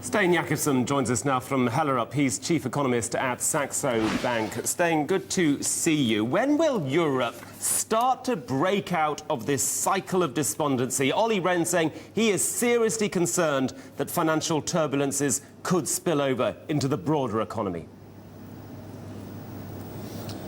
Steen Jakobsen joins us now from Hellerup. He's chief economist at Saxo Bank. Steen, good to see you. When will Europe start to break out of this cycle of despondency? Olli Rehn saying he is seriously concerned that financial turbulences could spill over into the broader economy.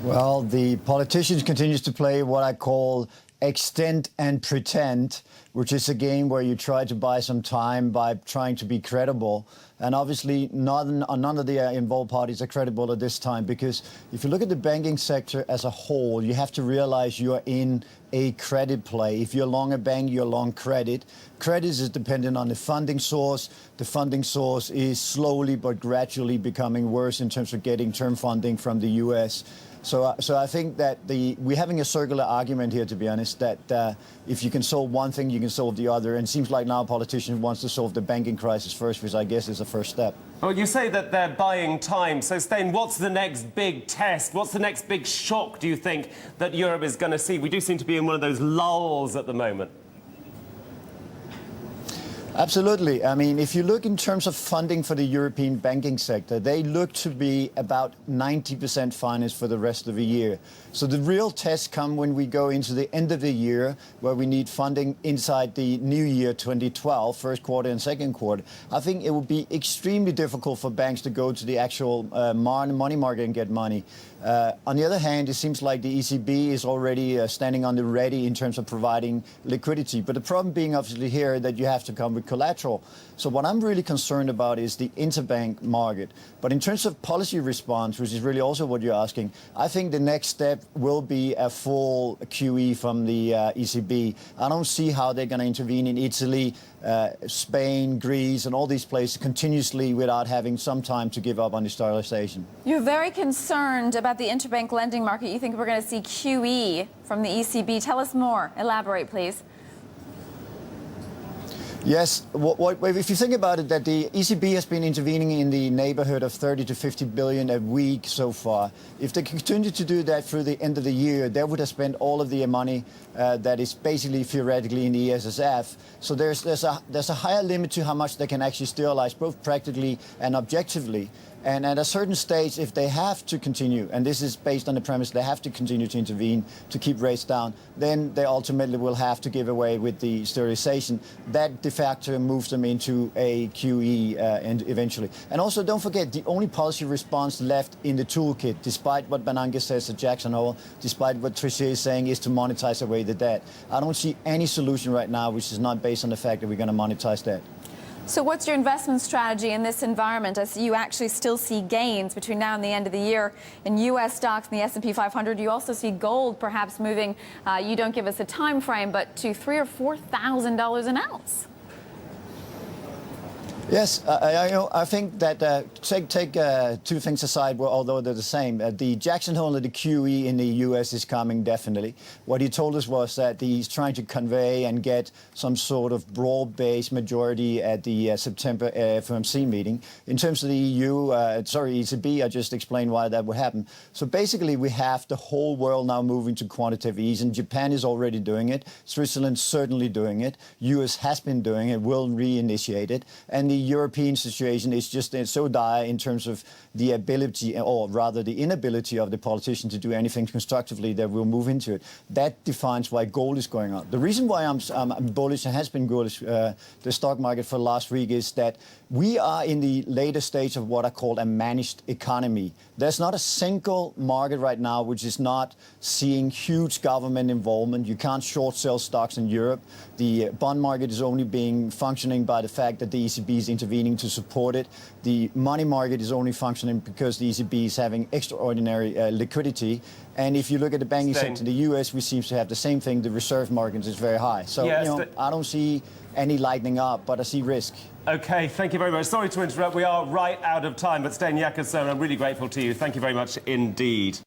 Well, the politicians continues to play what I call extend and pretend, which is a game where you try to buy some time by trying to be credible. And obviously, none of the involved parties are credible at this time, because if you look at the banking sector as a whole, you have to realize you are in a credit play. If you're long a bank, you're long credit. Credit is dependent on the funding source. The funding source is slowly but gradually becoming worse in terms of getting term funding from the US. So I think that we're having a circular argument here, to be honest, that if you can solve one thing, you can solve the other. And it seems like now politicians want to solve the banking crisis first, which I guess is the first step. Well, you say that they're buying time. So, Steen, what's the next big test? What's the next big shock, do you think, that Europe is going to see? We do seem to be in one of those lulls at the moment. Absolutely. I mean, if you look in terms of funding for the European banking sector, they look to be about 90% financed for the rest of the year. So the real tests come when we go into the end of the year, where we need funding inside the new year 2012, first quarter and second quarter. I think it will be extremely difficult for banks to go to the actual money market and get money. On the other hand, it seems like the ECB is already standing on the ready in terms of providing liquidity. But the problem being obviously here that you have to come with collateral. So what I'm really concerned about is the interbank market. But in terms of policy response, which is really also what you're asking, I think the next step will be a full QE from the ECB. I don't see how they're going to intervene in Italy, Spain, Greece, and all these places continuously without having some time to give up on the stabilization. You're very concerned about the interbank lending market. You think we're going to see QE from the ECB. Tell us more. Elaborate, please. Yes, if you think about it, that the ECB has been intervening in the neighborhood of 30 to 50 billion a week so far. If they continue to do that through the end of the year, they would have spent all of the money that is basically theoretically in the ESSF. So there's a higher limit to how much they can actually sterilize, both practically and objectively. And at a certain stage, if they have to continue, and this is based on the premise they have to continue to intervene to keep rates down, then they ultimately will have to give away with the sterilization. That de facto moves them into a QE and eventually. And also, don't forget, the only policy response left in the toolkit, despite what Bernanke says at Jackson Hole, despite what Trichet is saying, is to monetize away the debt. I don't see any solution right now which is not based on the fact that we're going to monetize debt. So what's your investment strategy in this environment as you actually still see gains between now and the end of the year in U.S. stocks and the S&P 500? You also see gold perhaps moving, you don't give us a time frame, but to $3,000 or $4,000 an ounce. Yes, I think that take two things aside, although they're the same. The Jackson Hole and the QE in the U.S. is coming, definitely. What he told us was that he's trying to convey and get some sort of broad-based majority at the September FOMC meeting. In terms of the ECB, I just explained why that would happen. So basically, we have the whole world now moving to quantitative easing. Japan is already doing it. Switzerland's certainly doing it. U.S. has been doing it, will reinitiate it. And the European situation is just so dire in terms of the ability, or rather the inability of the politician to do anything constructively that will move into it. That defines why gold is going up. The reason why I'm bullish and has been bullish the stock market for last week is that we are in the later stage of what I call a managed economy. There's not a single market right now which is not seeing huge government involvement. You can't short sell stocks in Europe. The bond market is only functioning by the fact that the ECB is intervening to support it. The money market is only functioning because the ECB is having extraordinary liquidity. And if you look at the banking sector in the US, we seem to have the same thing. The reserve market is very high. So, yes, I don't see any lightening up, but I see risk. OK, thank you very much. Sorry to interrupt. We are right out of time, but Steen Jakobsen, I'm really grateful to you. Thank you very much indeed.